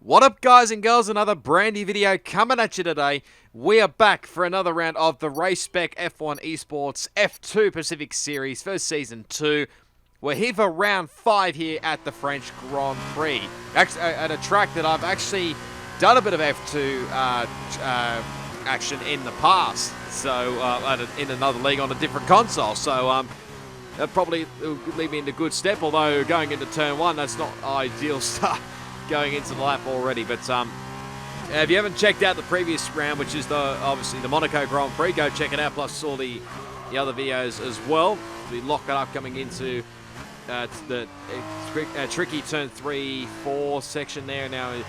What up, guys and girls? Another brand new video coming at you today. We are back for another round of the Race Spec F1 Esports F2 Pacific Series for Season 2. We're here for round 5 here at the French Grand Prix. Actually, at a track that I've actually done a bit of F2 action in the past. So, in another league on a different console. So, that probably will leave me in a good step. Although, going into turn 1, that's not ideal stuff. Going into the lap already, but if you haven't checked out the previous round, which is obviously the Monaco Grand Prix, go check it out, plus all the other videos as well. We lock it up coming into the tricky turn 3-4 section there. Now in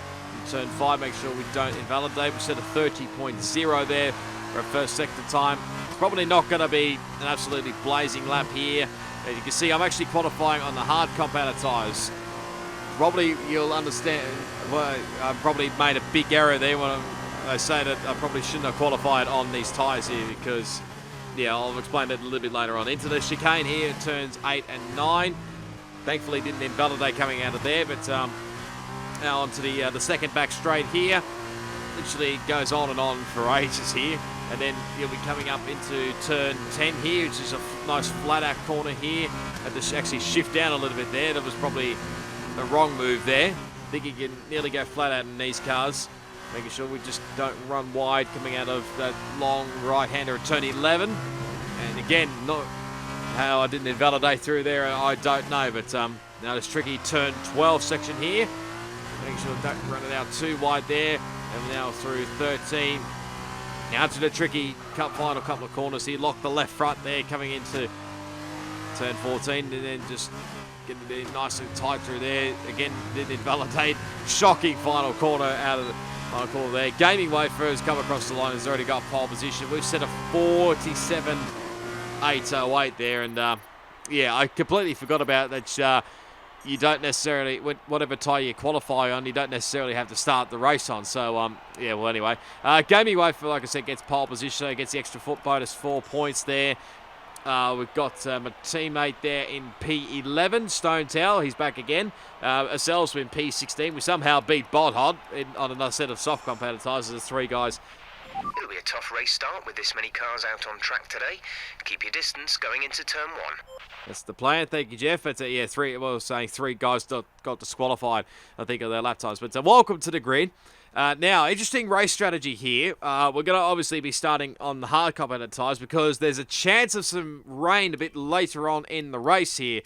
turn 5, make sure we don't invalidate. We set a 30.0 there for a first sector time. It's probably not going to be an absolutely blazing lap here. As you can see, I'm actually qualifying on the hard compounder tyres. Probably you'll understand, well, I probably made a big error there when I say that I probably shouldn't have qualified on these tyres here because, yeah, I'll explain that a little bit later on. Into the chicane here, turns 8 and 9. Thankfully didn't invalidate coming out of there, but now onto the second back straight here. Literally goes on and on for ages here. And then you'll be coming up into turn 10 here, which is a nice flat out corner here. Had to actually shift down a little bit there. That was probably the wrong move there. I think you can nearly go flat out in these cars. Making sure we just don't run wide coming out of that long right-hander at turn 11. And again, not how I didn't invalidate through there, I don't know. But now this tricky turn 12 section here. Making sure don't run it out too wide there. And now through 13. Now to the tricky final couple of corners here. Lock the left front there coming into turn 14. And then just getting it nice and tight through there. Again, didn't invalidate. Shocking final corner out of the final corner there. Gaming Wafer has come across the line. Has already got pole position. We've set a 47.808 there. And yeah, I completely forgot about that. You don't necessarily, whatever tyre you qualify on, you don't necessarily have to start the race on. So, yeah, well, anyway. Gaming Wafer, like I said, gets pole position. So gets the extra foot bonus, 4 points there. We've got my teammate there in P11, Stone Towel. He's back again. Ourselves in P16. We somehow beat Bodhod on another set of soft compounder tyres. There's 3 guys. It'll be a tough race start with this many cars out on track today. Keep your distance going into turn 1. That's the plan. Thank you, Jeff. It's yeah, 3. Well, I was saying 3 guys got disqualified, I think, of their lap times. But welcome to the grid. Now, interesting race strategy here. We're going to obviously be starting on the hard compounder tyres because there's a chance of some rain a bit later on in the race here.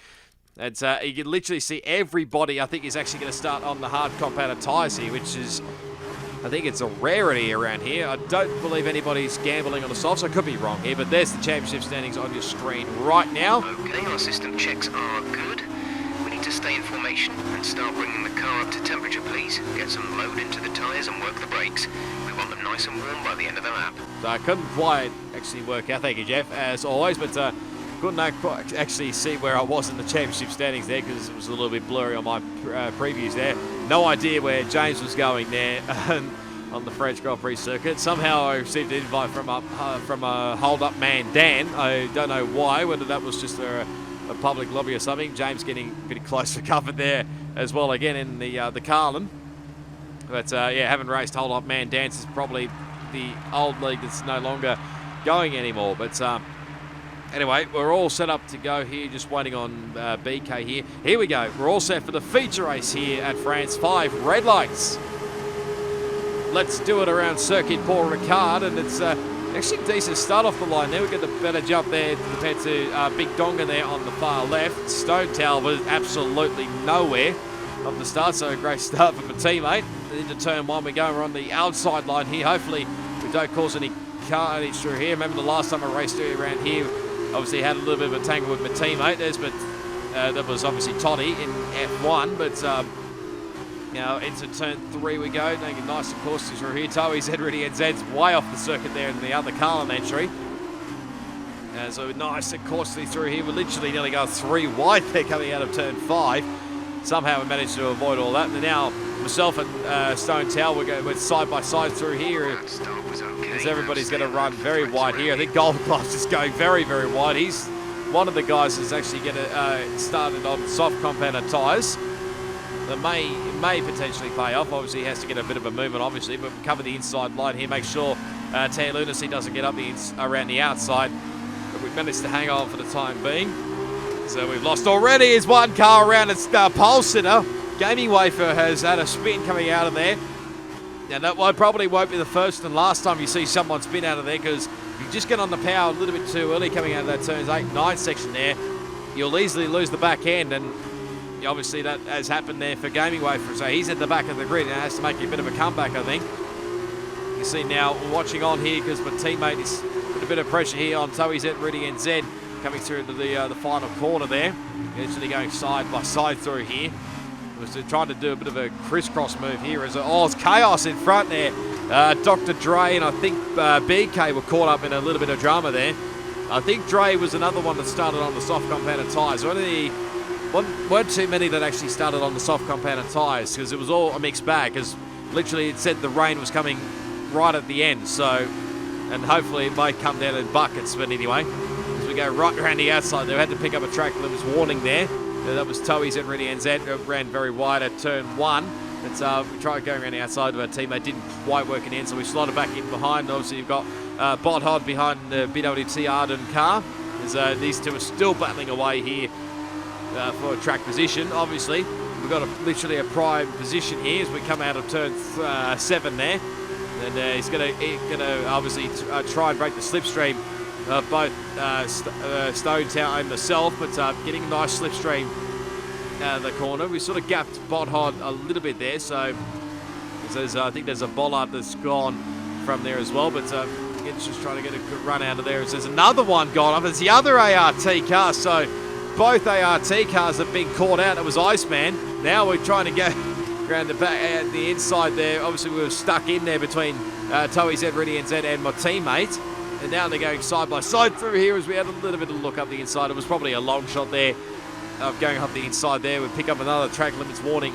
And you can literally see everybody, I think, is actually going to start on the hard compounder tyres here, which is, I think it's a rarity around here. I don't believe anybody's gambling on the softs. I could be wrong here, but there's the championship standings on your screen right now. Okay, our system checks are good. To stay in formation and start bringing the car up to temperature, please. Get some load into the tyres and work the brakes. We want them nice and warm by the end of the lap. So I couldn't quite actually work out, thank you, Jeff, as always, but couldn't actually see where I was in the championship standings there because it was a little bit blurry on my previews there. No idea where James was going there on the French Grand Prix circuit. Somehow I received an invite from a hold-up man, Dan. I don't know why, whether that was just a public lobby or something. James getting pretty close for cover there as well again in the Carlin. But yeah, haven't raced Hold Up Man Dance is probably the old league that's no longer going anymore. But anyway, we're all set up to go here, just waiting on BK here. Here we go. We're all set for the feature race here at France 5 red lights. Let's do it around Circuit Paul Ricard, and it's actually decent start off the line there. We get the better jump there compared to Big Donga there on the far left. Stone Towel was absolutely nowhere off the start, so a great start for my teammate. Into turn 1 we go. We're on the outside line here. Hopefully we don't cause any carnage through here. Remember the last time I raced around here, obviously had a little bit of a tangle with my teammate. But that was obviously Toddy in F1, but now into turn 3 we go. Making nice and cautious through here. Toei's Edredy and Zed's way off the circuit there in the other Carlin entry. So nice and cautiously through here. We literally nearly go 3 wide there coming out of turn 5. Somehow we managed to avoid all that. And now myself and Stone Towel, we're side by side through here. As everybody's going to run very wide here. I think Gold Gloves is going very, very wide. He's one of the guys who's actually going to started on soft compounder tyres. that may potentially pay off. Obviously, he has to get a bit of a movement, obviously, but cover the inside line here. Make sure TehLunacy doesn't get up around the outside. But we've managed to hang on for the time being. So we've lost already. Is one car around. It's pole sitter. Gaming Wafer has had a spin coming out of there. Now, that one probably won't be the first and last time you see someone spin out of there, because if you just get on the power a little bit too early coming out of that turns 8 and 9 section there, you'll easily lose the back end, and obviously that has happened there for Gaming Wafer. So he's at the back of the grid and has to make a bit of a comeback, I think. You see now, watching on here, because my teammate is put a bit of pressure here on TehLunacy, Rudy NZ, coming through into the final corner there. Actually going side by side through here. Was trying to do a bit of a crisscross move here. It's chaos in front there. Dr. Dre and I think BK were caught up in a little bit of drama there. I think Dre was another one that started on the soft compounded tyres. Weren't too many that actually started on the soft compounded tyres, because it was all a mixed bag, because literally it said the rain was coming right at the end. So, and hopefully it might come down in buckets, but anyway, as we go right around the outside, they had to pick up a track limits warning there. That was TehLunacy and Rudy NZ, ran very wide at turn 1. We tried going around the outside of our team. They didn't quite work it in, so we slotted back in behind. Obviously, you've got Bot Hod behind the BWT Arden car. These two are still battling away here for a track position. Obviously, we've got literally a prime position here as we come out of turn 7 there. And he's going to obviously try and break the slipstream. Both Stone Town and myself, but getting a nice slipstream out of the corner. We sort of gapped Bot Hod a little bit there, so I think there's a bollard that's gone from there as well, but it's just trying to get a good run out of there. There's another one gone off. It's the other ART car, so both ART cars have been caught out. It was Iceman. Now we're trying to go around the back, the inside there. Obviously, we were stuck in there between TehLunacy, Rudy NZ, and my teammate. And now they're going side by side through here as we had a little bit of a look up the inside. It was probably a long shot there of going up the inside there. We pick up another track limits warning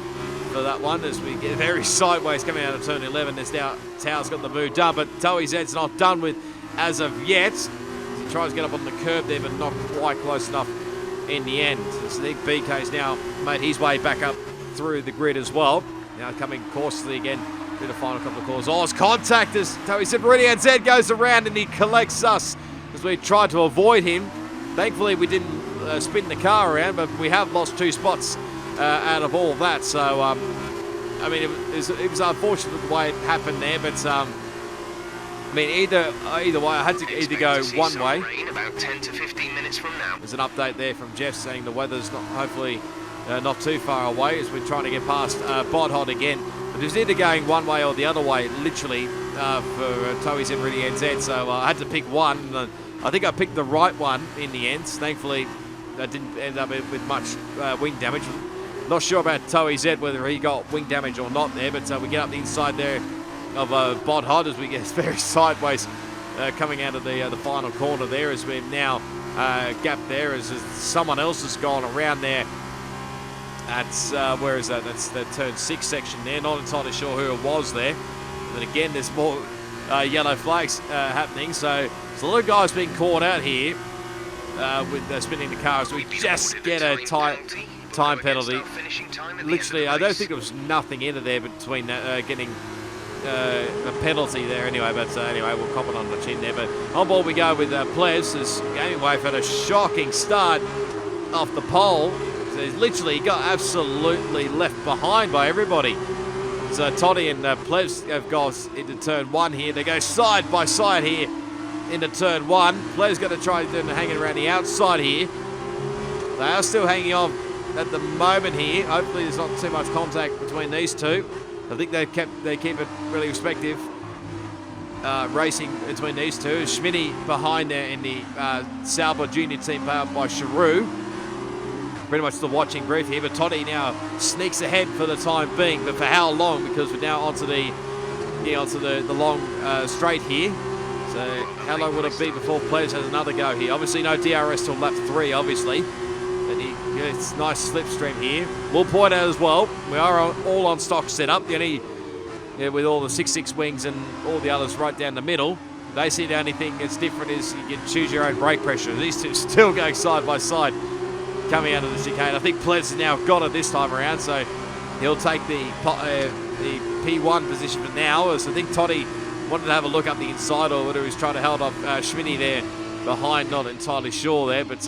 for that one as we get very sideways coming out of turn 11. There's now Tao's got the move done, but TehLunacy's not done with as of yet. He tries to get up on the curb there, but not quite close enough in the end. So I think BK's now made his way back up through the grid as well. Now coming cautiously again through the final couple of calls. It's contact as TehLunacy Rudy NZ goes around and he collects us as we tried to avoid him. Thankfully, we didn't spin the car around, but we have lost 2 spots out of all of that. So, I mean, it was unfortunate the way it happened there, but I mean, either way, I had to either go one way. About 10 to 15 minutes from now. There's an update there from Jeff saying the weather's hopefully not too far away as we're trying to get past Bot Hod again. But it was either going one way or the other way, literally, for TehLunacy and Rudy NZ. So I had to pick one. And I think I picked the right one in the end. Thankfully, that didn't end up with much wing damage. Not sure about TehLunacy, whether he got wing damage or not there, but we get up the inside there of Bot Hod as we get very sideways coming out of the final corner there, as we've now gapped there as someone else has gone around there. That's, where is that? That's the turn 6 section there. Not entirely sure who it was there. But again, there's more yellow flags happening. So there's a lot of guys being caught out here with spinning the cars. We just get a time penalty. Literally, I don't think there was nothing in there between getting a penalty there anyway. But anyway, we'll cop it on the chin there. But on board we go with Plez as Gaming Wave had a shocking start off the pole. He's literally got absolutely left behind by everybody. So Toddy and Plevs have gone into turn 1 here. They go side by side here into turn 1. Plevs going to try hanging around the outside here. They are still hanging on at the moment here. Hopefully there's not too much contact between these two. I think they keep it really respective. Racing between these two. Schmitty behind there in the Sauber Junior team powered by Sharu. Pretty much the watching brief here, but Toddy now sneaks ahead for the time being, but for how long? Because we're now onto the long straight here. So how long will it be before Pledge has another go here? Obviously no DRS till lap 3, obviously. And he gets nice slipstream here. We'll point out as well, we are all on stock setup. The only, with all the 6.6 wings and all the others right down the middle. They see the only thing that's different is you can choose your own brake pressure. These two still going side by side coming out of the chicane. I think Pledge has now got it this time around, so He'll take the P1 position for now. So I think Toddy wanted to have a look up the inside, or whether he was trying to hold off Schmitty there behind. Not entirely sure there, but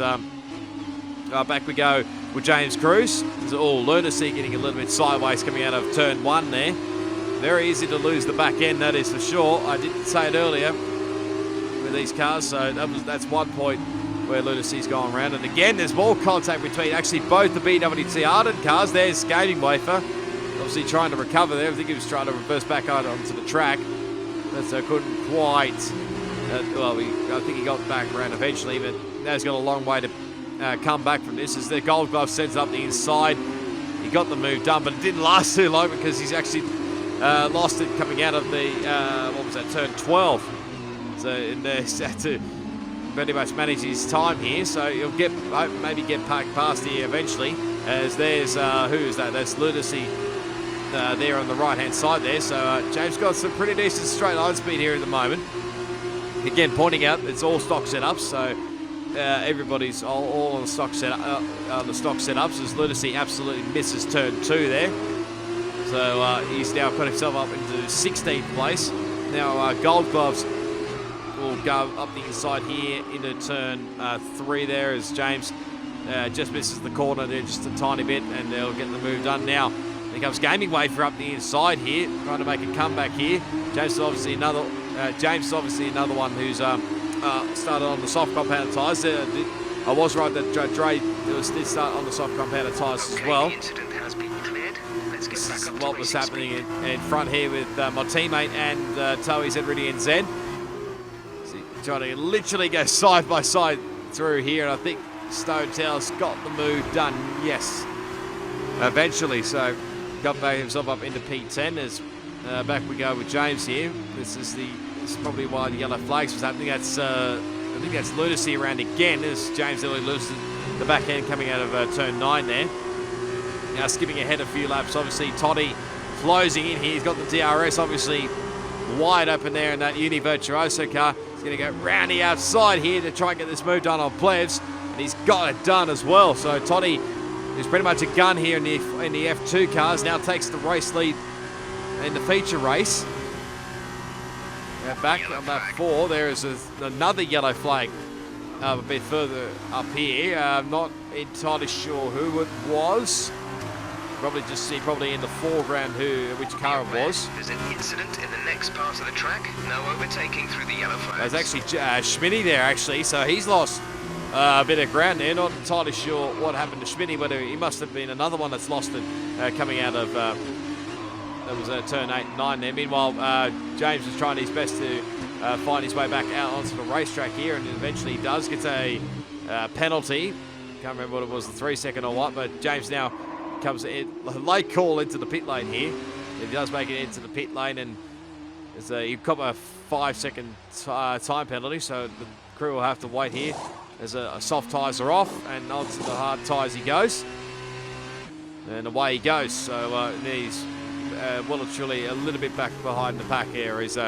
back we go with James Cruz. Lunacy getting a little bit sideways coming out of turn 1 there. Very easy to lose the back end, that is for sure. I did say it earlier with these cars, so that's one point where Lunacy's going around. And again, there's more contact between actually both the BWT Arden cars. There's Gaming Wafer, obviously trying to recover there. I think he was trying to reverse back out onto the track, but couldn't quite. I think he got back around eventually, but now he's got a long way to come back from this. As the Gold Glove sends it up the inside, he got the move done, but it didn't last too long because he's actually lost it coming out of the turn 12. So he's had to pretty much manage his time here. So he'll maybe get past here eventually. As there's who is that? That's Lunacy there on the right hand side there. So James got some pretty decent straight line speed here at the moment. Again, pointing out it's all stock setups, so everybody's all on the stock setup. Setups as Lunacy absolutely misses turn 2 there. So he's now put himself up into 16th place. Now Gold Gloves will go up the inside here into turn 3 there as James just misses the corner there just a tiny bit, and they'll get the move done now. Here comes Gaming Wafer up the inside here, trying to make a comeback here. James is obviously another one who's started on the soft compound tyres. I was right that Dre did start on the soft compound tyres as well. This is what was happening in front here with my teammate and Toei's Edridian Zen. So trying to literally go side by side through here, and I think Stone Tail's got the move done, yes, eventually. So got back himself up into P10 as back we go with James here. This is probably why the yellow flags was happening. I think that's Lunacy around again as James nearly loses the back end coming out of turn 9 there. Now skipping ahead a few laps, obviously Toddy closing in here. He's got the DRS obviously wide open there in that Uni Virtuoso car. He's going to go round the outside here to try and get this move done on Plebs, and he's got it done as well. So Toddy is pretty much a gun here in the F2 cars. Now takes the race lead in the feature race. Back on lap 4, there is another yellow flag a bit further up here. I'm not entirely sure who it was. Probably just see in the foreground which car it was. There's an incident in the next part of the track. No overtaking through the yellow flags. There's actually Schmitty there actually, so he's lost a bit of ground there. Not entirely sure what happened to Schmitty, but he must have been another one that's lost it coming out of that was turn 8 and 9 there. Meanwhile, James is trying his best to find his way back out onto the racetrack here, and eventually he does. Gets a penalty. Can't remember what it was, the 3-second or what, but James now comes in, late call into the pit lane here. He does make it into the pit lane, and he got a 5-second time penalty, so the crew will have to wait here as soft tyres are off, and onto the hard tyres he goes. And away he goes, so he's well and truly a little bit back behind the pack here is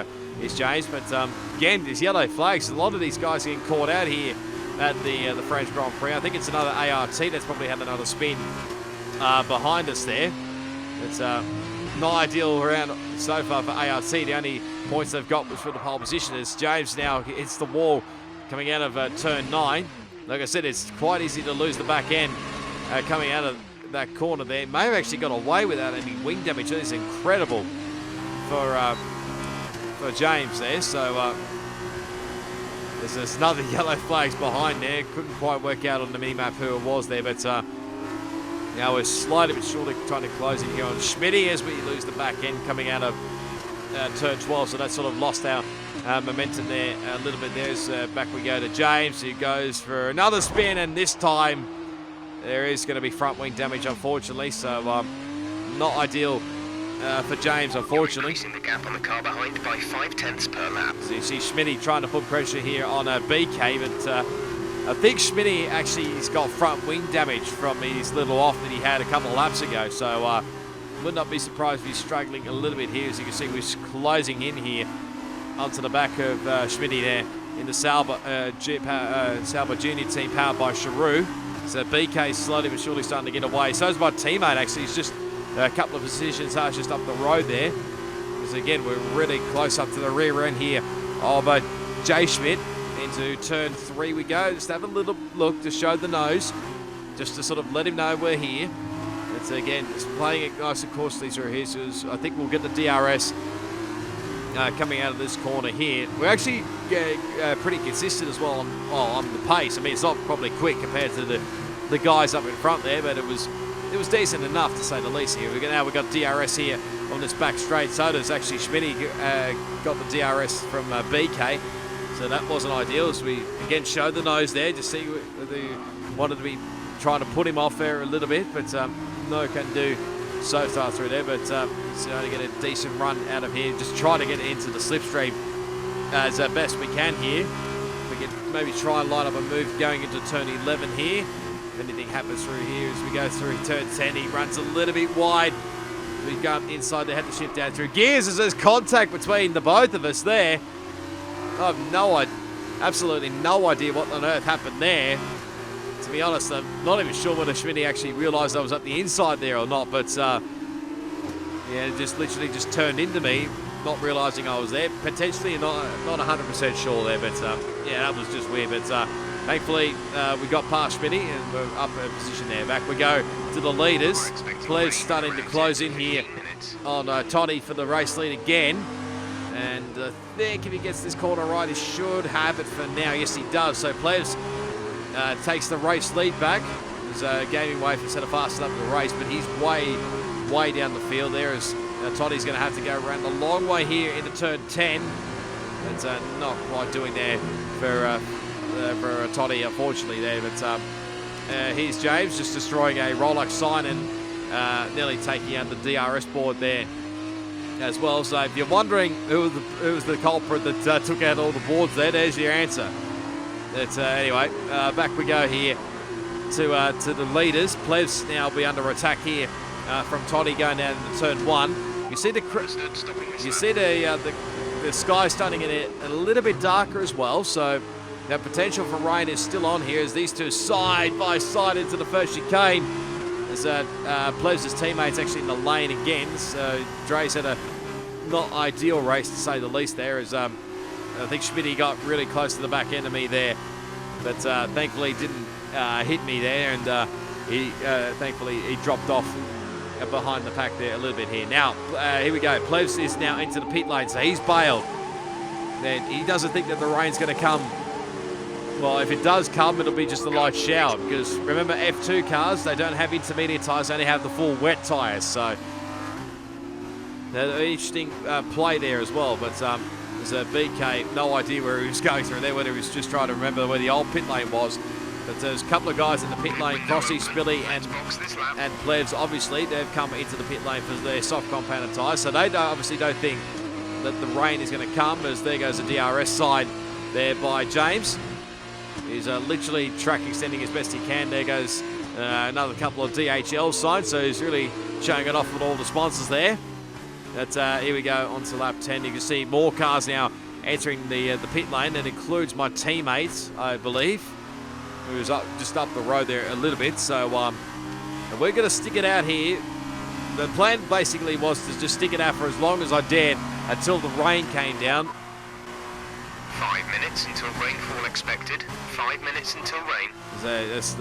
James. But again, these yellow flags, a lot of these guys getting caught out here at the French Grand Prix. I think it's another ART that's probably had another spin behind us there. It's not ideal round so far for ART. The only points they've got was for the pole position as James now hits the wall coming out of turn 9. Like I said, it's quite easy to lose the back end coming out of that corner there. May have actually got away without any wing damage. That is incredible for James there. So there's another yellow flags behind there. Couldn't quite work out on the mini-map who it was there, but now we're slowly but surely trying to close in here on Schmitty as we lose the back end coming out of turn 12. So that sort of lost our momentum there a little bit there. As back we go to James, who goes for another spin, and this time there is going to be front wing damage, unfortunately. So not ideal for James, unfortunately. Increasing the gap on the car behind by 0.5 per lap. So you see Schmitty trying to put pressure here on BK, but I think Schmitty actually has got front wing damage from his little off that he had a couple of laps ago. So would not be surprised if he's struggling a little bit here. As you can see, we're closing in here onto the back of Schmitty there in the Sauber Junior team powered by Charoux. So BK slowly but surely starting to get away. So is my teammate actually. He's just a couple of positions just up the road there. Because again, we're really close up to the rear end here of J. Schmidt. Into turn 3 we go. Just have a little look to show the nose, just to sort of let him know we're here. It's again just playing it nice and cautiously through here. So I think we'll get the DRS coming out of this corner here. We're actually pretty consistent as well on the pace. I mean, it's not probably quick compared to the guys up in front there, but it was decent enough to say the least here. Now we've got DRS here on this back straight. So does actually Schmitty got the DRS from BK. So that wasn't ideal, as we again showed the nose there. Just see they wanted to be trying to put him off there a little bit, but no can do so far through there. But so to get a decent run out of here, just try to get into the slipstream as best we can here. We can maybe try and line up a move going into turn 11 here. If anything happens through here as we go through turn 10, he runs a little bit wide. We go up inside, they had to shift down through gears as there's contact between the both of us there. I have absolutely no idea what on earth happened there. To be honest, I'm not even sure whether Schmitty actually realised I was up the inside there or not, but yeah, it just literally just turned into me, not realising I was there. Potentially not 100% sure there, but yeah, that was just weird. But thankfully, we got past Schmitty and we're up in position there. Back we go to the leaders. Players starting to close in here on Toddy for the race lead again. And I think if he gets this corner right, he should have it for now. Yes, he does. So Plebs takes the race lead back. There's gaming way for instead of faster up the race, but he's way down the field there as Toddy's going to have to go around the long way here into turn 10. It's not quite doing there for Toddy, unfortunately, there. But here's James just destroying a Rolex sign and nearly taking out the DRS board there as well. So if you're wondering who was the culprit that took out all the boards there's your answer. But anyway, back we go here to the leaders. Plebs now be under attack here from Toddy going down into turn 1. You see the sky starting to get a little bit darker as well. So the potential for rain is still on here as these two side by side into the first chicane. As Plebs' teammates actually in the lane again. So Dre's had a not ideal race to say the least there. As I think Schmitty got really close to the back end of me there, but thankfully didn't hit me there, and he thankfully he dropped off behind the pack there a little bit here. Now here we go. Plebs is now into the pit lane, so he's bailed. Then he doesn't think that the rain's going to come. Well, if it does come, it'll be just a light shower, because remember F2 cars, they don't have intermediate tyres, they only have the full wet tyres. So interesting play there as well. But there's a BK, no idea where he was going through there, whether he was just trying to remember where the old pit lane was. But there's a couple of guys in the pit lane, Crossy, Spilly and Plebs. Obviously, they've come into the pit lane for their soft compounded tyres, so they obviously don't think that the rain is going to come, as there goes the DRS side there by James. He's literally track extending as best he can. There goes another couple of DHL signs, so he's really showing it off with all the sponsors there. But here we go on to lap 10. You can see more cars now entering the pit lane. That includes my teammates, I believe, who was just up the road there a little bit. So and we're going to stick it out here. The plan basically was to just stick it out for as long as I dared until the rain came down. 5 minutes until rainfall expected. 5 minutes until rain. So that's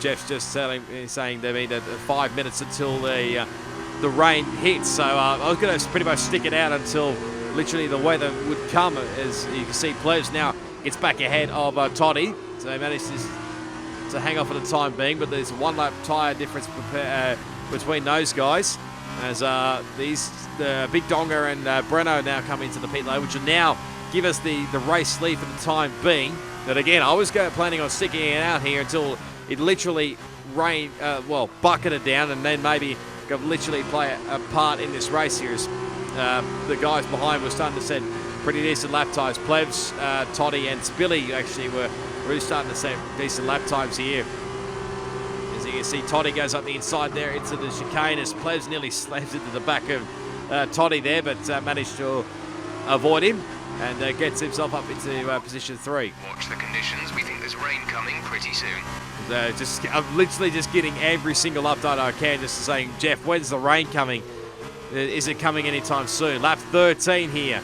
Jeff's just saying they mean 5 minutes until the rain hits. So I was going to pretty much stick it out until literally the weather would come. As you can see, Plebs now gets back ahead of Toddy. So they managed to hang off for the time being, but there's 1 lap tyre difference between those guys. As the Big Donga and Breno now come into the pit lane, which will now give us the race lead for the time being. But again, I was planning on sticking it out here until it literally rained, bucketed down, and then maybe could literally play a part in this race here. As the guys behind were starting to set pretty decent lap times. Plebs, Toddy and Spilly actually were really starting to set decent lap times here. As you can see, Toddy goes up the inside there into the chicane as Plebs nearly slams into the back of Toddy there, but managed to avoid him and gets himself up into position 3. Watch the conditions. We think there's rain coming pretty soon. I'm literally just getting every single update I can, just saying, Jeff, when's the rain coming? Is it coming anytime soon? Lap 13 here.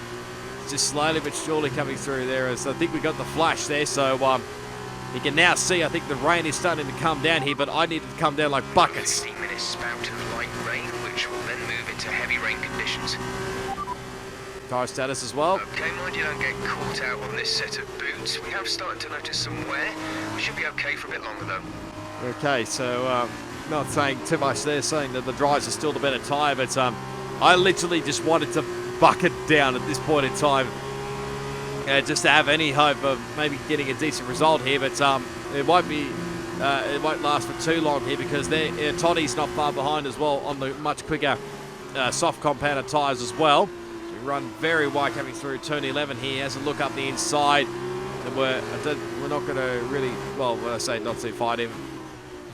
Just slowly but surely coming through there. As I think we got the flash there, so you can now see, I think the rain is starting to come down here, but I need it to come down like buckets. 15 minutes spout of light rain, which will then move into heavy rain conditions. Tire status as well. Okay, mind you don't get caught out on this set of boots. We have started to notice some wear. We should be okay for a bit longer though. Okay, so not saying too much there, saying that the dries are still the better tyre, but I literally just wanted to bucket down at this point in time, just to have any hope of maybe getting a decent result here. But it won't last for too long here, because Toddy's not far behind as well on the much quicker soft compounded tyres as well. We run very wide coming through turn 11 here. Has a look up the inside, and we're not going to really, well, when I say not to fight him,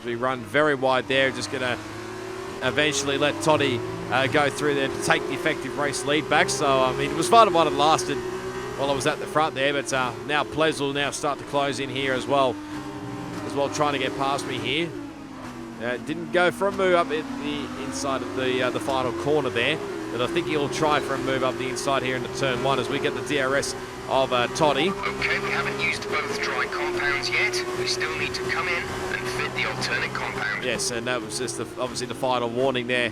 we run very wide there. Just going to eventually let Toddy go through there to take the effective race lead back. So I mean, it was fun while it lasted, while I was at the front there, but now Ples will now start to close in here as well, trying to get past me here. Didn't go for a move up at the inside of the final corner there, but I think he'll try for a move up the inside here into turn 1 as we get the DRS of Toddy. Okay, we haven't used both dry compounds yet. We still need to come in and fit the alternate compound. Yes, and that was just obviously the final warning there.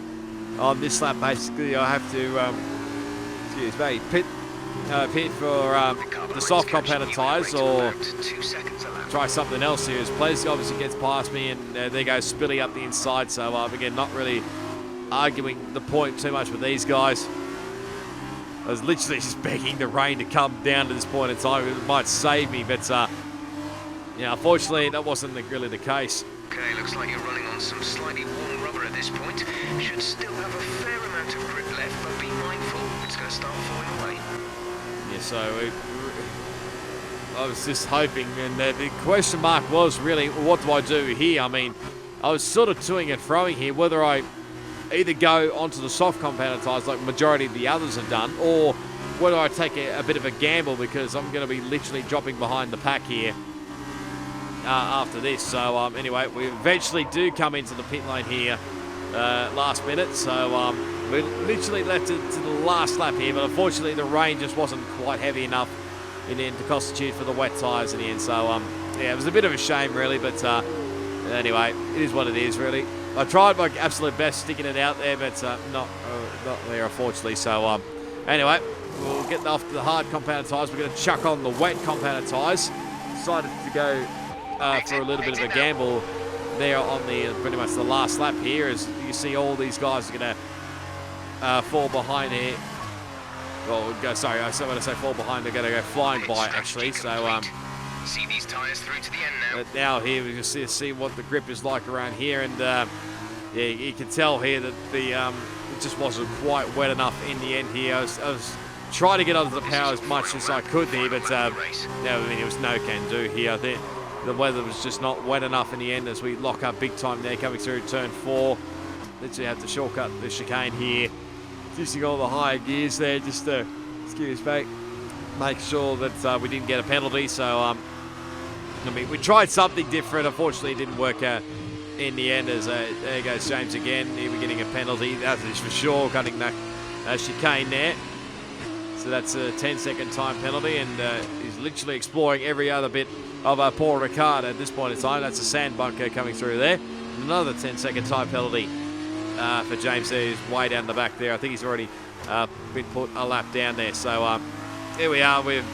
On this lap, basically, I have to, excuse me, pit for the soft compounded tyres, or try something else here. As Ples obviously gets past me, and there goes Spilly up the inside. So again, not really arguing the point too much with these guys. I was literally just begging the rain to come down to this point in time. It might save me, but yeah, unfortunately, that wasn't really the case. Okay, looks like you're running on some slightly worn rubber at this point. Should still have a fair amount of grip left, but be mindful, it's going to start falling away. Yeah, so I was just hoping, and the question mark was really, what do I do here? I mean, I was sort of toing and froing here, whether I either go onto the soft compounded tyres like majority of the others have done, or whether I take a bit of a gamble, because I'm going to be literally dropping behind the pack here after this. So anyway, we eventually do come into the pit lane here last minute. So we literally left it to the last lap here, but unfortunately the rain just wasn't quite heavy enough in the end to constitute for the wet tyres in the end. So yeah, it was a bit of a shame really, but anyway, it is what it is really. I tried my absolute best sticking it out there, but not there unfortunately. So anyway, we'll get off the hard compounded tyres. We're going to chuck on the wet compounded tyres. Decided to go for a little bit of a gamble there on the pretty much the last lap here, as you see all these guys are going to fall behind here. Well, sorry, when I say fall behind, they're going to go flying by actually. So see these tyres through to the end now. but now here we can see what the grip is like around here, and yeah, you can tell here that it just wasn't quite wet enough in the end here. I was trying to get onto the power as much as I could here, but no, I mean, it was no can do here. I think the weather was just not wet enough in the end as we lock up big time there coming through turn 4. Literally have to shortcut the chicane here, using all the higher gears there just to, excuse me, make sure that we didn't get a penalty. So I mean, we tried something different. Unfortunately, it didn't work out in the end, as there goes James again. He'll be getting a penalty, that is for sure, cutting that chicane there. So that's a 10-second time penalty, and he's literally exploring every other bit of Paul Ricard at this point in time. That's a sand bunker coming through there. And another 10-second time penalty for James there, who's way down the back there. I think he's already been put a lap down there. So here we are. We've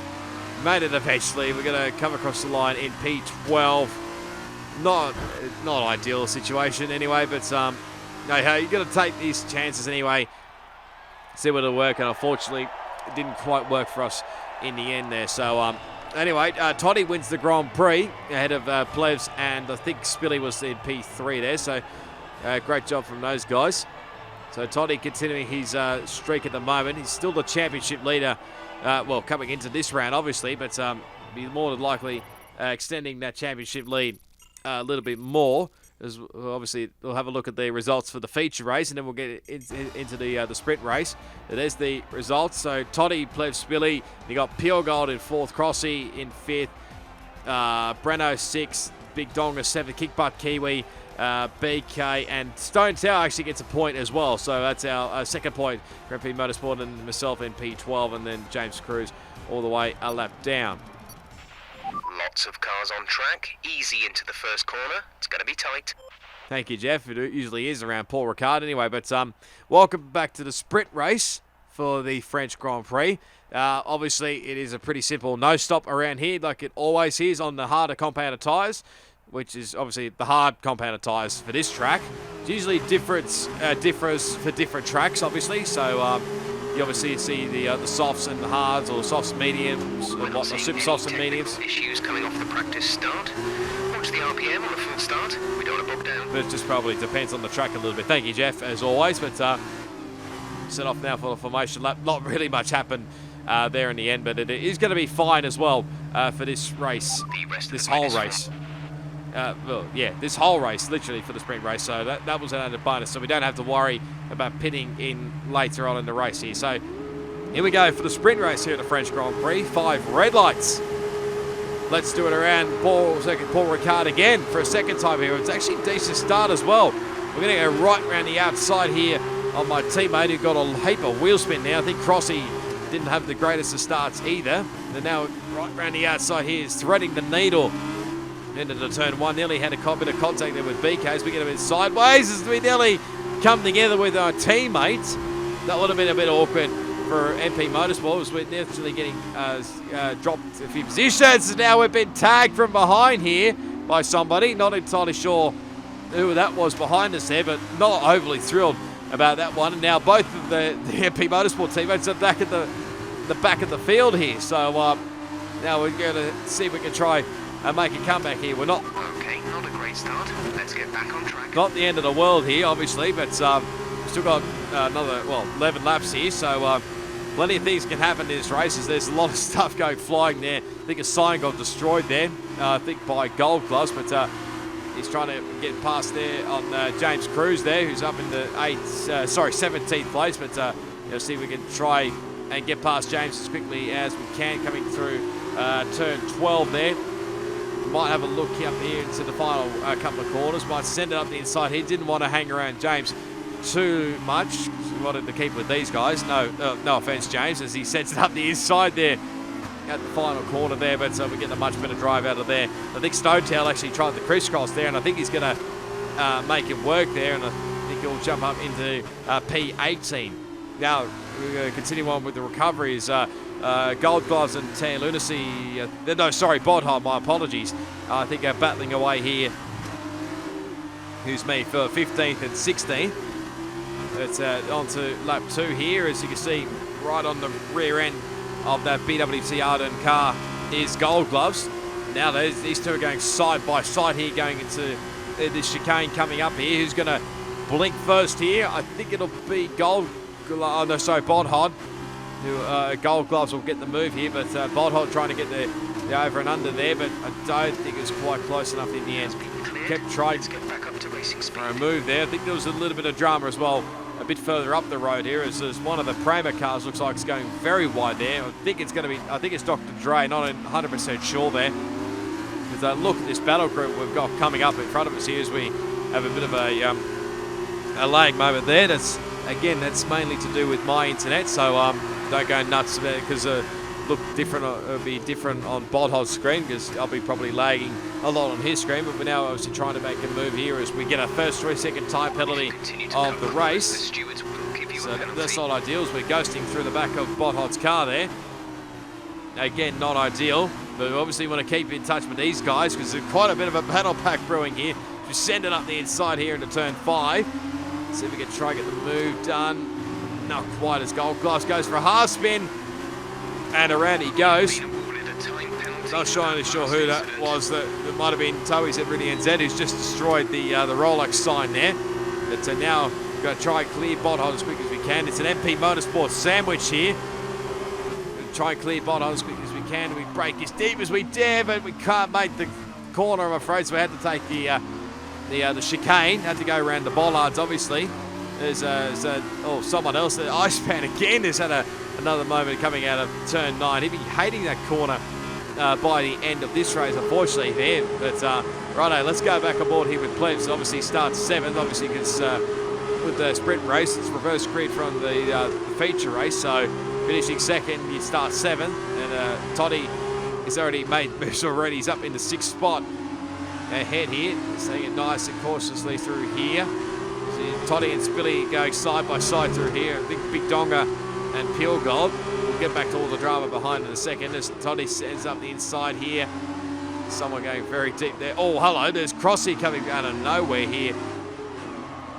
made it eventually. We're going to come across the line in P12. Not ideal situation anyway, but hey, you've got to take these chances anyway. See what'll work, and unfortunately, it didn't quite work for us in the end there. So anyway, Toddy wins the Grand Prix ahead of Plevs, and I think Spilly was in P3 there. So great job from those guys. So Toddy continuing his streak at the moment. He's still the championship leader, well, coming into this round, obviously, but be more than likely extending that championship lead a little bit more. As obviously, we'll have a look at the results for the feature race, and then we'll get into the sprint race. There's the results. So Toddy, Plev, Spilly. You got Pure Gold in 4th, Crossy in 5th, Breno 6th, Big Donga, 7th, Kick Butt Kiwi, BK, and Stone Tower actually gets a point as well. So that's our second point for MP Motorsport, and myself in P12, and then James Cruz all the way a lap down. Lots of cars on track, easy into the first corner. It's going to be tight. Thank you, Jeff. It usually is around Paul Ricard anyway, but welcome back to the sprint race for the French Grand Prix. Obviously, it is a pretty simple no-stop around here, like it always is on the harder compounded tyres, which is obviously the hard compounded tyres for this track. It usually differs for different tracks, obviously, so you obviously see the softs and the hards, or the softs, mediums, or what, the super softs and mediums. Issues coming off the practice start. Watch the RPM on the full start. We don't want to bog down. But it just probably depends on the track a little bit. Thank you, Jeff, as always. But set off now for the formation lap. Not really much happened there in the end, but it is going to be fine as well for this race, this whole race. Well, yeah, this whole race, literally for the sprint race. So that was an added bonus. So we don't have to worry about pitting in later on in the race here. So here we go for the sprint race here at the French Grand Prix. 5 red lights. Let's do it around Paul Ricard again for a second time here. It's actually a decent start as well. We're going to go right around the outside here on my teammate who got a heap of wheel spin now. I think Crossy didn't have the greatest of starts either. And now right around the outside here is threading the needle into the turn 1. Nearly had a bit of contact there with BK as we get a bit sideways as we nearly come together with our teammate. That would have been a bit awkward for MP Motorsport, as we're naturally getting dropped a few positions. Now we've been tagged from behind here by somebody. Not entirely sure who that was behind us there, but not overly thrilled about that one. And now both of the MP Motorsport teammates are back at the back of the field here. So now we're going to see if we can try and make a comeback here. We're not... Okay, not a great start. Let's get back on track. Not the end of the world here, obviously, but we've still got another, 11 laps here. So plenty of things can happen in this race, as there's a lot of stuff going flying there. I think a sign got destroyed there, I think by Gold Gloves, but he's trying to get past there on James Cruz there, who's up in the 17th place, but see if we can try and get past James as quickly as we can, coming through turn 12 there. Might have a look up here into the final couple of corners, might send it up the inside. He didn't want to hang around James too much. He wanted to keep with these guys. No offense, James, as he sets it up the inside there at the final corner there, but we're getting a much better drive out of there. I think Stonetail actually tried the crisscross there, and I think he's going to make it work there, and I think he'll jump up into P18. Now, we're going to continue on with the recoveries. Gold Gloves and TehLunacy, Bodhard, my apologies. I think are battling away here. Who's me for 15th and 16th. It's on to lap 2 here. As you can see, right on the rear end of that BWT Arden car is Gold Gloves. Now these two are going side by side here, going into this chicane coming up here. Who's going to blink first here? I think it'll be Bodhard. Gold Gloves will get the move here, but Bodhard trying to get the over and under there, but I don't think it was quite close enough in the end. Kept trying to move there. I think there was a little bit of drama as well a bit further up the road here, as one of the Prema cars looks like it's going very wide there. I think it's Dr. Dre, not 100% sure there. Because look at this battle group we've got coming up in front of us here as we have a bit of a lag moment there. That's mainly to do with my internet, so don't go nuts about it, because look different. It'll be different on Bodhard's screen, because I'll be probably lagging a lot on his screen. But we're now obviously trying to make a move here as we get our first 3-second time penalty of the race. So that's not ideal, as we're ghosting through the back of Bodhard's car there. Again, not ideal, but we obviously want to keep in touch with these guys, because there's quite a bit of a battle pack brewing here. Just send it up the inside here into turn 5. See if we can try and get the move done. Not quite, as Gold Gloves goes for a half spin. And around he goes. Not sure who that was. That might have been Toei's at Really NZ, who's just destroyed the Rolex sign there. But now we're going to try and clear Bodhard as quick as we can. It's an MP Motorsport sandwich here. We're going to try and clear Bodhard as quick as we can. We break as deep as we dare, but we can't make the corner, I'm afraid. So we had to take the chicane. Had to go around the bollards, obviously. There's someone else. The Iceman again has had another moment coming out of turn 9. He'd be hating that corner by the end of this race, unfortunately, for him. But righto, let's go back aboard here with Plebs. Obviously, starts 7th. Obviously, because with the sprint race, it's reverse grid from the feature race. So finishing 2nd, you start 7th, and Toddy has already made moves already. He's up in the 6th spot ahead here, seeing it nice and cautiously through here. See Toddy and Spilly going side by side through here. I think Big Donga and Pure Gold. We'll get back to all the drama behind in a second as Toddy ends up the inside here. Someone going very deep there. Oh, hello, there's Crossy coming out of nowhere here.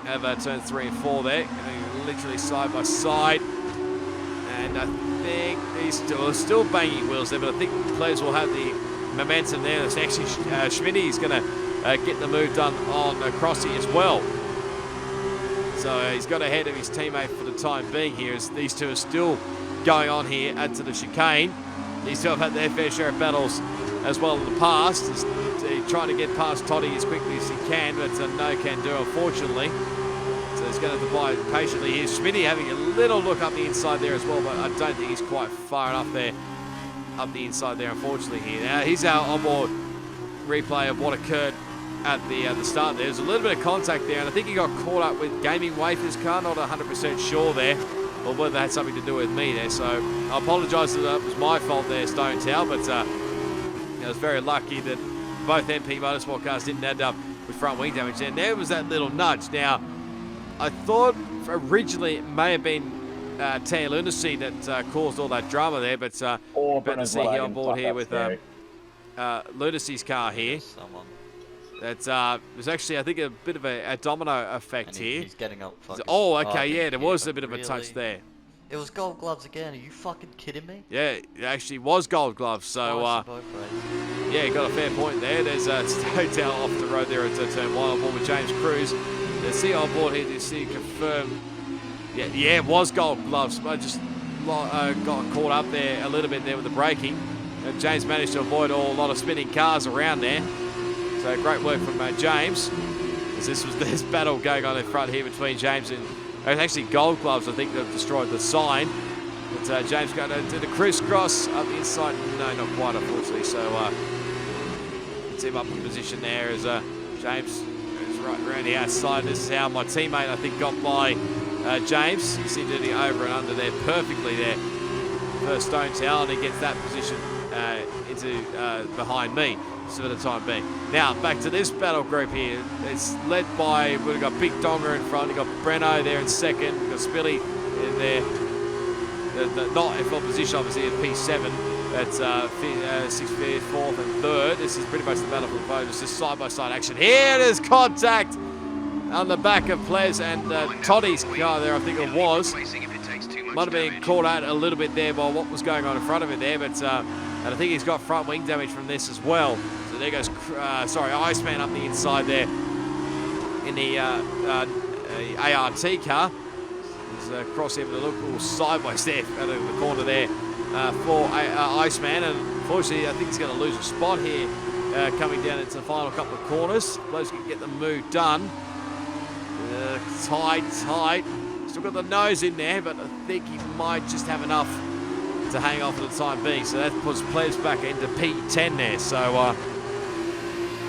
Over turn 3 and 4 there, going literally side by side. And I think he's still banging wheels there, but I think players will have the momentum there. It's actually Schmitty's going to get the move done on Crossy as well. So he's got ahead of his teammate for the time being here, as these two are still going on here into the chicane. These two have had their fair share of battles as well in the past. He's trying to get past Toddy as quickly as he can, but no can do, unfortunately. So he's going to divide patiently here. Schmitty having a little look up the inside there as well, but I don't think he's quite far enough there, up the inside there, unfortunately here. Now, here's our onboard replay of what occurred at the start there. There's a little bit of contact there, and I think he got caught up with Gaming Wafer's car. Not 100% sure there, or whether that had something to do with me there. So I apologise that it was my fault there, Stone Tower, but I was very lucky that both MP Motorsport cars didn't end up with front wing damage there. And there was that little nudge. Now, I thought originally it may have been TehLunacy that caused all that drama there, but better to see here on board here with Lunacy's car here. That was actually, I think, a bit of a domino effect here. He's getting up. Oh, okay, yeah, there was a bit of a touch there. It was gold gloves again. Are you fucking kidding me? Yeah, it actually was gold gloves. So, yeah, got a fair point there. There's Stowtail off the road there at turn 1 on board with James Cruz. Let's see on board here to see confirm. Yeah, it was gold gloves. I just got caught up there a little bit there with the braking. And James managed to avoid a lot of spinning cars around there. So great work from James. As this was this battle going on in front here between James and actually gold gloves, I think, that destroyed the sign. But James going to do the crisscross up the inside. No, not quite, unfortunately. So it's him up in position there as James is right around the outside. This is how my teammate, I think, got by James. You see Dirty over and under there perfectly there. First Stone Tower, and he gets that position into behind me for the time being. Now, back to this battle group here. It's led by, we've got Big Donga in front, we've got Breno there in second, we've got Spilly in there. Not in full position, obviously, in P7. That's 6th, 5th, 4th, and 3rd. This is pretty much the battle for the podium. It's just side-by-side action. Here it is, contact on the back of Plez and Toddy's car there, I think it was. Might have been caught out a little bit there by what was going on in front of him there, but and I think he's got front wing damage from this as well. So there goes, Iceman up the inside there in the ART car. There's Cross having a little sideways there out of the corner there for Iceman. And unfortunately, I think he's going to lose a spot here coming down into the final couple of corners. Blows can get the move done. Tight. Still got the nose in there, but I think he might just have enough to hang on for the time being. So that puts Plebs back into P10 there. So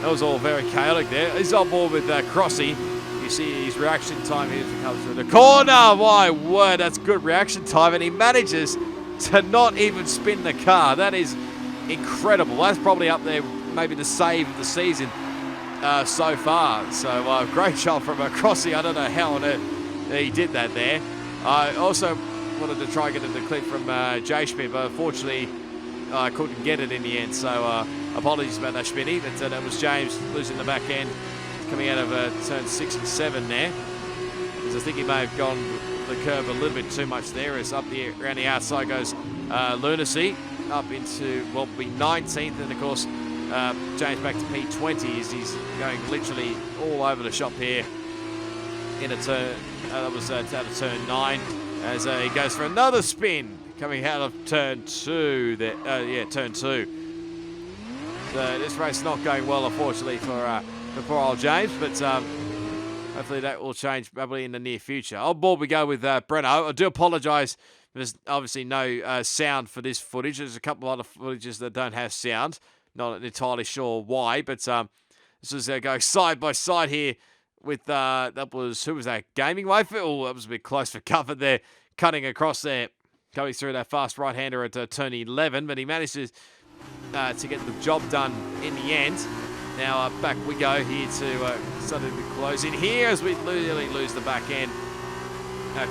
that was all very chaotic there. He's on board with Crossy. You see his reaction time here as he comes through the corner. My word, that's good reaction time. And he manages to not even spin the car. That is incredible. That's probably up there, maybe the save of the season so far. So great shot from Crossy. I don't know how on earth he did that there. I also wanted to try and get the clip from Jay Schmidt, but unfortunately I couldn't get it in the end. So apologies about that, Schmitty. But that was James losing the back end coming out of turn 6 and 7 there. Because I think he may have gone the curve a little bit too much there. As up the around the outside goes Lunacy up into, well, be 19th, and of course James back to P20 as he's going literally all over the shop here in a turn. That was out of turn 9 as he goes for another spin coming out of turn 2 there. Turn 2. So this race is not going well, unfortunately, for poor old James, but hopefully that will change probably in the near future. On board we go with Breno. I do apologise There's obviously no sound for this footage. There's a couple of other footages that don't have sound. Not entirely sure why, but this is going side by side here with, who was that? Gaming Wafer? Oh, that was a bit close for comfort there. Cutting across there. Going through that fast right-hander at turn 11, but he managed to get the job done in the end. Now back we go here to suddenly close in here as we really lose the back end.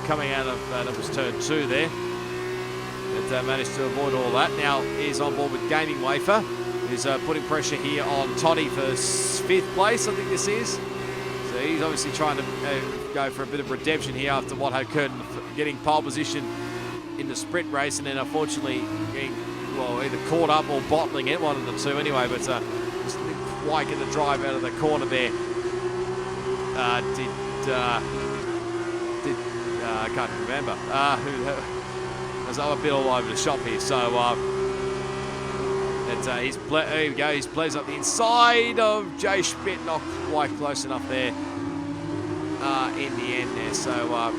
Coming out of, that was turn 2 there. But managed to avoid all that. Now he's on board with Gaming Wafer. He's putting pressure here on Toddy for 5th place, I think this is. So he's obviously trying to go for a bit of redemption here after what had occurred, getting pole position in the sprint race, and then unfortunately getting, either caught up or bottling it, one of the two anyway, but just didn't quite get the drive out of the corner there. I can't remember. There's a bit all over the shop here, so here we go, he's plays up the inside of Jay Schmidt, not quite close enough there in the end there, so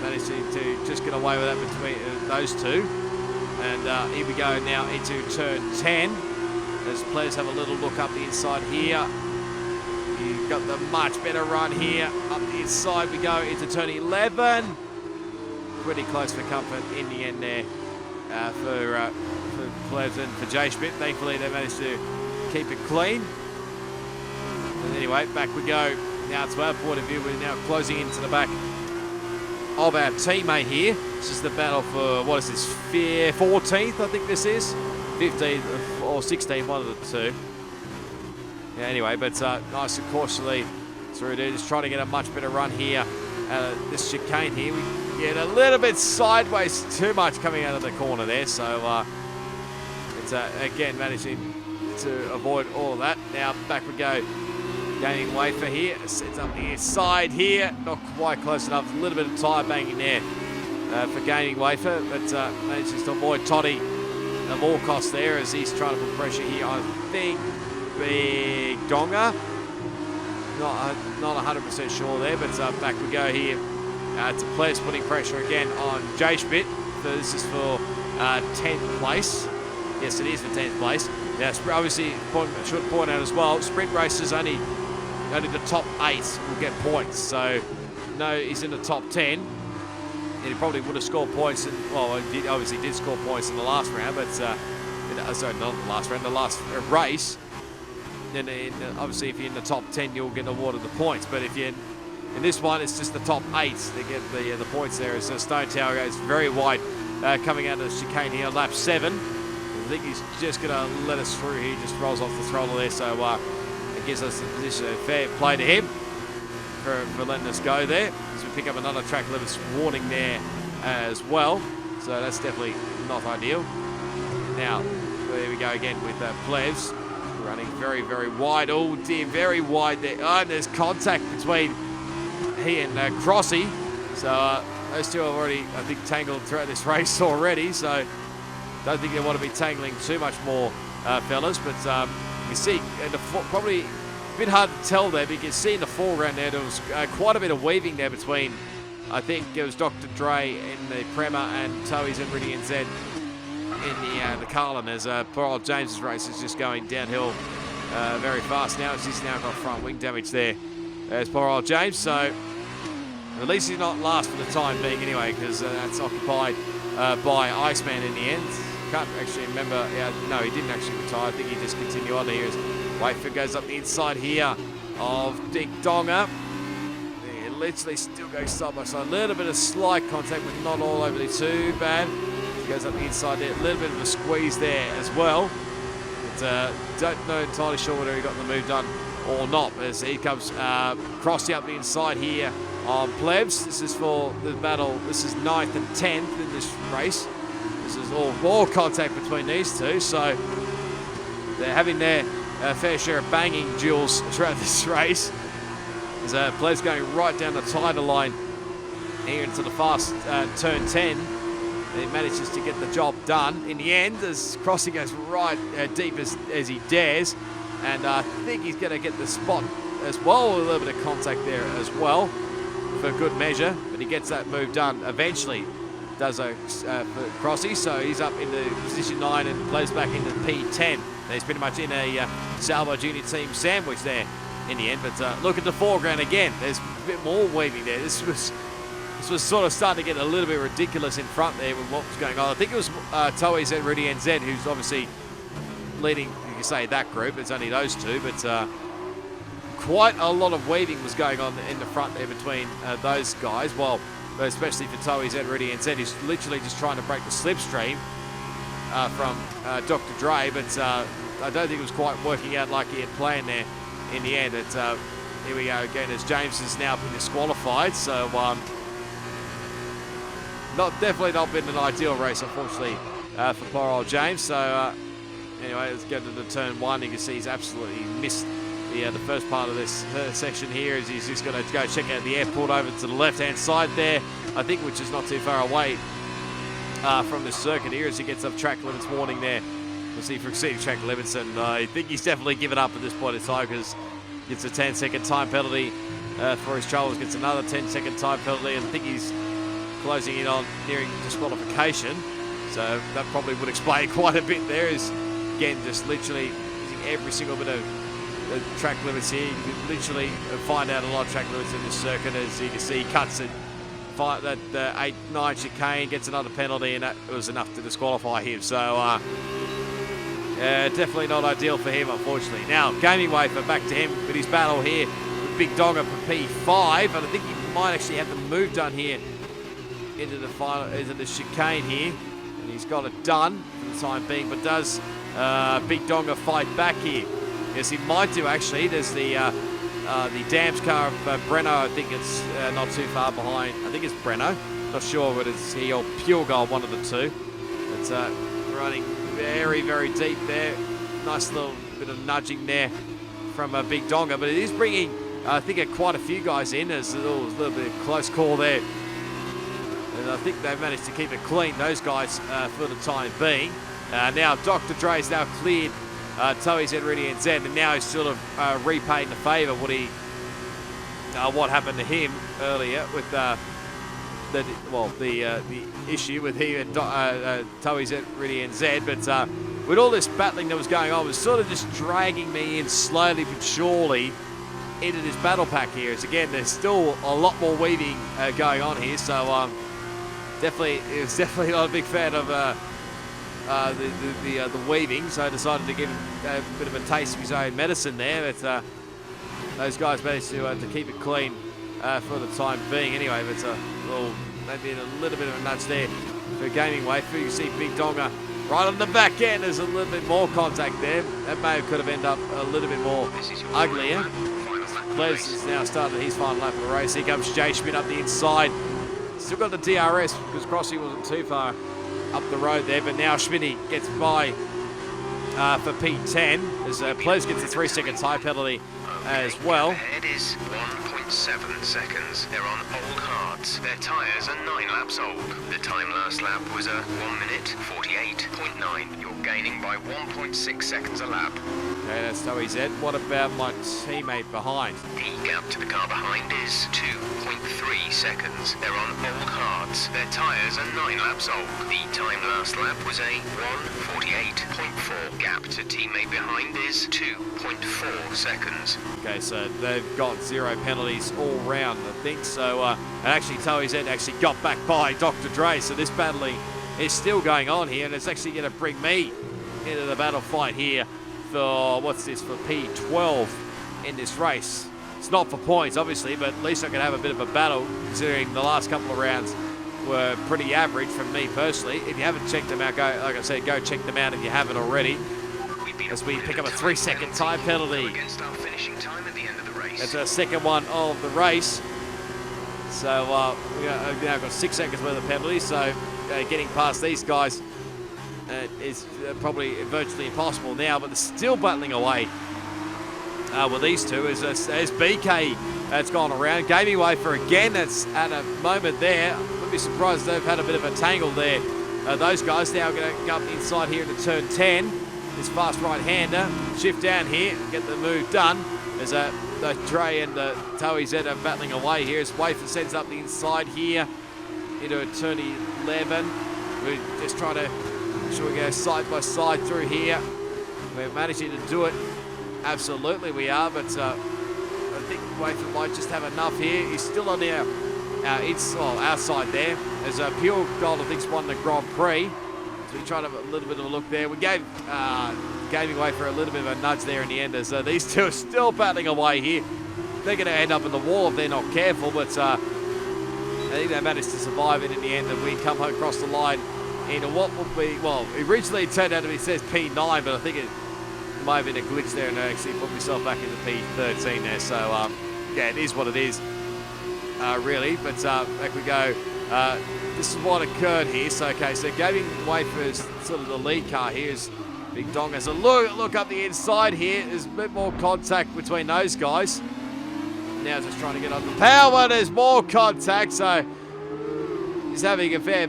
managed to just get away with that between those two. And here we go now into turn 10 as players have a little look up the inside here. You've got the much better run here up the inside. We go into turn 11. Pretty close for comfort in the end there for players and for Jay Schmidt. Thankfully they managed to keep it clean. And anyway, back we go. Now to our point of view, we're now closing into the back of our teammate here. This is the battle for, what is this, 14th, I think this is? 15th or 16th, one of the two. Yeah, anyway, but nice and cautiously through there, just trying to get a much better run here. This chicane here, we get a little bit sideways, too much coming out of the corner there, so it's again managing to avoid all of that. Now back we go. Gaming Wafer here, sets up the inside here, not quite close enough, a little bit of tyre banging there for Gaming Wafer, but manages to avoid Toddy at all costs there as he's trying to put pressure here. I think Big Donga, not 100% sure there, but back we go here to players putting pressure again on Jay Schmidt. This is for 10th place. Yes, it is for 10th place. Now, obviously, should point out as well, sprint races only the top 8 will get points. So, no, he's in the top 10. And he probably would have scored points. He obviously did score points in the last round, but sorry, not the last round, the last race. Then, obviously, if you're in the top 10, you'll get awarded the points. But if you're in this one, it's just the top 8 that get the points there. As Stone Tower goes very wide, coming out of the chicane here, lap 7. I think he's just going to let us through here. Just rolls off the throttle there, so it gives us the position. Fair play to him for letting us go there. As we pick up another track limits warning there as well. So that's definitely not ideal. Now, there we go again with Plevs running very, very wide. Oh dear, very wide there. Oh, and there's contact between he and Crossy. So those two have already, I think, tangled throughout this race already. So don't think they want to be tangling too much more, fellas. But you see, probably a bit hard to tell there, but you can see in the foreground there was quite a bit of weaving there between, I think it was Dr. Dre in the Prema and Toei's and Meridian Z in the Carlin, as poor old James's race is just going downhill very fast now. It's just now got front wing damage there. There's poor old James, so at least he's not last for the time being anyway, because that's occupied by Iceman in the end. Can't actually remember. Yeah, no, he didn't actually retire. I think he just continued on here. As Wafer goes up the inside here of Dick Donga. It literally still goes side by side. A little bit of slight contact, but not all overly too bad. He goes up the inside there. A little bit of a squeeze there as well. But don't know entirely sure whether he got the move done or not. As he comes crossing up the inside here on Plebs. This is for the battle. This is 9th and 10th in this race. This is all contact between these two, so they're having their fair share of banging duels throughout this race. As Plebs going right down the title line here into the fast turn 10. He manages to get the job done in the end as Crossy goes right deep as he dares, and I think he's going to get the spot as well. A little bit of contact there as well for good measure, but he gets that move done eventually. does a crossy, so he's up into position 9 and plays back into P10. He's pretty much in a Salvo Junior team sandwich there in the end. But look at the foreground again. There's a bit more weaving there. This was sort of starting to get a little bit ridiculous in front there with what was going on. I think it was TehLunacy, Rudy NZ, who's obviously leading, you can say, that group. It's only those two, but quite a lot of weaving was going on in the front there between those guys. Well, especially for TehLunacy, Rudy NZ, who's literally just trying to break the slipstream from Dr. Dre, but I don't think it was quite working out like he had planned there in the end. Here we go again as James has now been disqualified, so definitely not been an ideal race, unfortunately, for poor old James. So anyway, let's get to the turn 1. You can see he's absolutely missed the first part of this section here, as he's just going to go check out the airport over to the left-hand side there, I think, which is not too far away from the circuit here, as he gets up track limits warning there. We'll see for exceeding track limits, and I think he's definitely given up at this point in time, because gets a 10-second time penalty for his troubles, gets another 10-second time penalty, and I think he's closing in on nearing disqualification. So that probably would explain quite a bit there, is again just literally using every single bit of track limits here. You can literally find out a lot of track limits in this circuit, as you can see. He cuts it, that 8-9 chicane, gets another penalty, and that was enough to disqualify him. So definitely not ideal for him, unfortunately. Now, Gaming Wafer, back to him with his battle here with Big Donga for P5, and I think he might actually have the move done here into the final, into the chicane here, and he's got it done for the time being. But does Big Donga fight back here? Yes, he might do, actually. There's the Dams car of Breno. I think it's not too far behind. I think it's Breno. Not sure whether it's he or Pure Gold, one of the two. It's running very, very deep there. Nice little bit of nudging there from Big Donga, but it is bringing, I think, quite a few guys in. There's a little bit of close call there. And I think they've managed to keep it clean, those guys, for the time being. Now, Dr. Dre's now cleared TehLunacy, Rudy NZ, and now he's sort of repaying the favour what happened to him earlier with the issue with him and TehLunacy, Rudy NZ. But with all this battling that was going on, it was sort of just dragging me in slowly but surely into this battle pack here. As again, there's still a lot more weaving going on here, so it was definitely not a big fan of the weaving, so I decided to give him a bit of a taste of his own medicine there. But those guys managed to keep it clean for the time being anyway. But maybe a little bit of a nudge there for Gaming Wafer. You see Big Donga right on the back end. There's a little bit more contact there. That could have ended up a little bit more uglier. Les is now started his final lap of the race. Here comes Jay Schmidt up the inside. Still got the DRS because Crossy wasn't too far up the road there, but now Schmitty gets by for P10 as Ples gets a 3-second time penalty as well. Ahead is 1.7 seconds. They're on old hards. Their tyres are 9 laps old. The time last lap was a 1 minute 48.9. You're gaining by 1.6 seconds a lap. Okay, that's TehLunacy. What about my teammate behind? The gap to the car behind is 2.3 seconds. They're on old hards. Their tyres are 9 laps old. The time last lap was a 1:48.4. Gap to teammate behind is 2.4 seconds. Okay, so they've got 0 penalties all round, I think. So, and actually TehLunacy actually got back by Dr. Dre. So this battling is still going on here, and it's actually going to bring me into the battle fight here for, what's this, for P12 in this race. It's not for points, obviously, but at least I can have a bit of a battle, considering the last couple of rounds were pretty average from me personally. If you haven't checked them out, like I said, go check them out if you haven't already. As we pick up a 3-second time penalty. That's our second one of the race. So we've now got 6 seconds worth of penalties, so getting past these guys is probably virtually impossible now, but they're still battling away with these two as BK has gone around. Gaming Wafer again, that's at a moment there. Wouldn't be surprised they've had a bit of a tangle there. Those guys now going to go up inside here into turn 10. This fast right-hander, shift down here, get the move done. As Dre and TehLunacy are battling away here as Wafer sends up the inside here into a turn 11. We're just trying to make sure we go side by side through here. We're managing to do it. Absolutely we are, but I think Wafer might just have enough here. He's still on our side there. As Pure Gold, I think's won the Grand Prix. So we're trying to have a little bit of a look there. We gave Gaming Wafer a little bit of a nudge there in the end, as these two are still battling away here. They're going to end up in the wall if they're not careful, but I think they managed to survive it in the end, and we come across the line into what will be, well, originally it turned out to be, it says P9, but I think it might have been a glitch there and I actually put myself back into P13 there. So, yeah, it is what it is, really. But back we go. This is what occurred here. So, okay, so Gaming Wafer's sort of the lead car here is Big Donga. So look up the inside here. There's a bit more contact between those guys. Now just trying to get on the power. There's more contact. So he's having a fair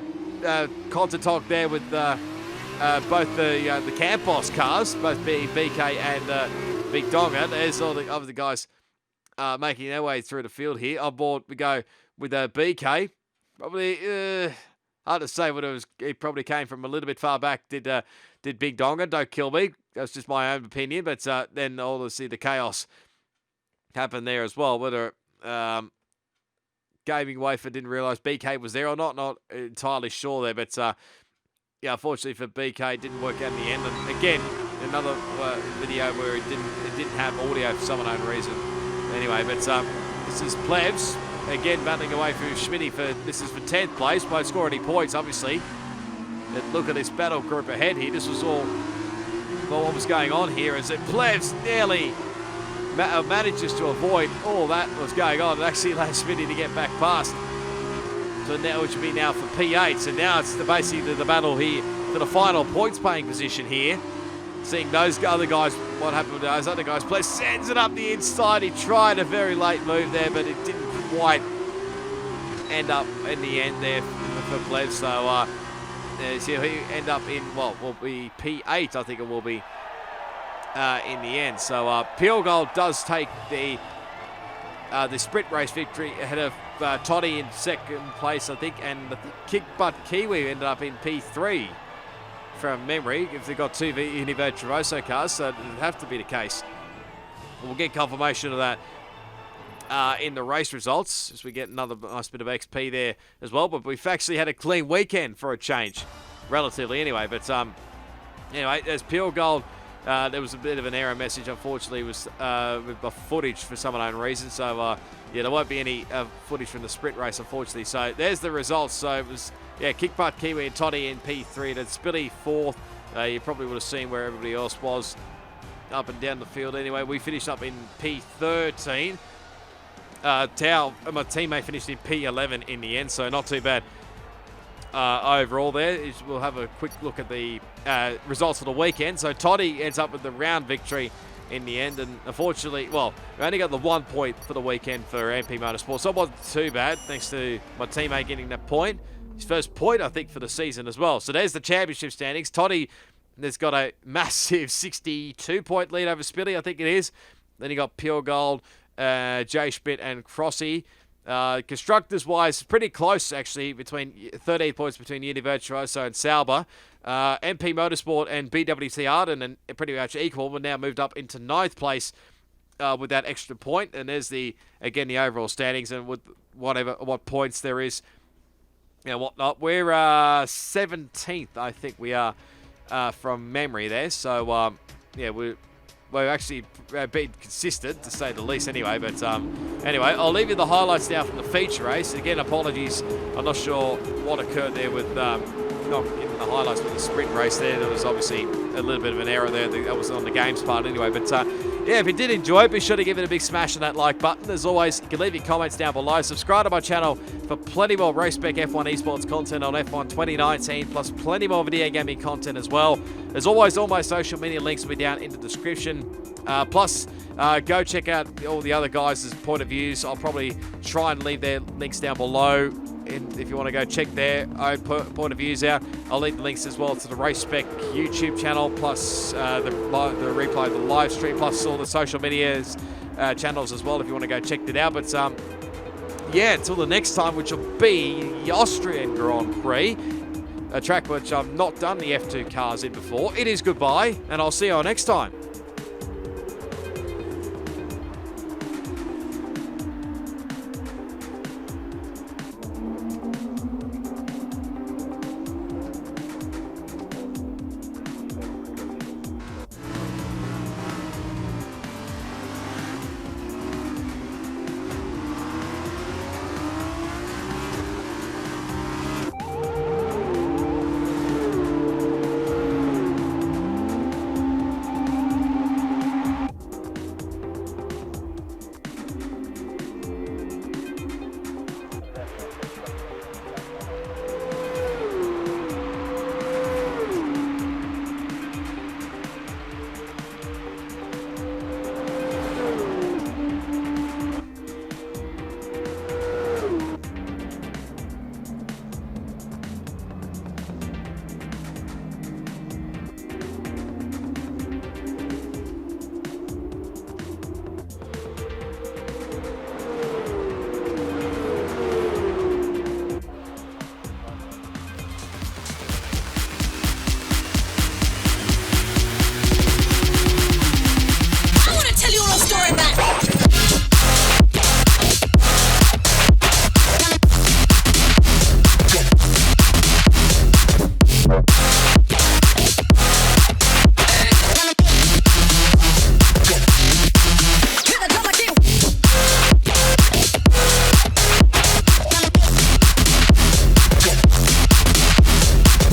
contact talk there with both the Campos cars, both being BK and Big Donga. There's all the other guys making their way through the field here. On board we go with BK. Probably hard to say what it was. He probably came from a little bit far back. Did Big Donga? Don't kill me. That's just my own opinion. But then obviously the chaos happened there as well. Whether Gaming Wafer didn't realise BK was there or not entirely sure there. But yeah, unfortunately for BK, it didn't work out in the end. And again, another video where it didn't have audio for some unknown reason. Anyway, but this is Plebs again battling away for Schmitty this is for 10th place. Won't score any points, obviously. But look at this battle group ahead here. This was all what was going on here. As it Plebs nearly manages to avoid all that was going on and actually allows Schmitty to get back past. So now, which would be now for P8. So now it's basically the battle here for the final points paying position here. Seeing those other guys, what happened with those other guys. Plebs sends it up the inside. He tried a very late move there, but it didn't quite end up in the end there for Plebs. So so he end up in, well, will be P8, I think it will be in the end. So Pure Gold does take the sprint race victory ahead of Toddy in second place, I think, and the Kick Butt Kiwi ended up in P3 from memory, if they've got two Univirtuoso cars, so it would have to be the case. We'll get confirmation of that in the race results as we get another nice bit of XP there as well. But we've actually had a clean weekend for a change, relatively anyway. But anyway, there's Pure Gold. There was a bit of an error message, unfortunately, with the footage for some unknown reason. So yeah, there won't be any footage from the sprint race, unfortunately. So there's the results. So it was, yeah, Kickbutt Kiwi and Toddy in P3, and it's Spilly 4th. You probably would have seen where everybody else was up and down the field. Anyway, we finished up in P13. My teammate finished in P11 in the end, so not too bad overall there. We'll have a quick look at the results of the weekend. So Toddy ends up with the round victory in the end, and unfortunately, well, we only got the 1 point for the weekend for MP Motorsport, so it wasn't too bad, thanks to my teammate getting that point. His first point, I think, for the season as well. So there's the championship standings. Toddy has got a massive 62-point lead over Spilly, I think it is. Then you got Pure Gold, Jay Schmidt and Crossy. Constructors-wise, pretty close, actually, between 13 points between Univirtuoso and Sauber. MP Motorsport and BWT Arden, and pretty much equal, but now moved up into 9th place with that extra point. And there's the overall standings and with what points there is and whatnot. We're 17th, I think we are, from memory there. So, yeah, we've actually been consistent, to say the least, anyway. But anyway, I'll leave you the highlights now from the feature race. Again, apologies. I'm not sure what occurred there with not giving the highlights for the sprint race there. There was obviously a little bit of an error there. That was on the games part anyway. But yeah, if you did enjoy it, be sure to give it a big smash on that like button. As always, you can leave your comments down below. Subscribe to my channel for plenty more Race Spec F1 Esports content on F1 2019, plus plenty more video gaming content as well. As always, all my social media links will be down in the description. Plus, go check out all the other guys' point of views. I'll probably try and leave their links down below. And if you want to go check their own point of views out, I'll leave the links as well to the Race Spec YouTube channel, plus the replay of the live stream, plus all the social media channels as well if you want to go check that out. But yeah, until the next time, which will be the Austrian Grand Prix, a track which I've not done the F2 cars in before. It is goodbye, and I'll see you all next time.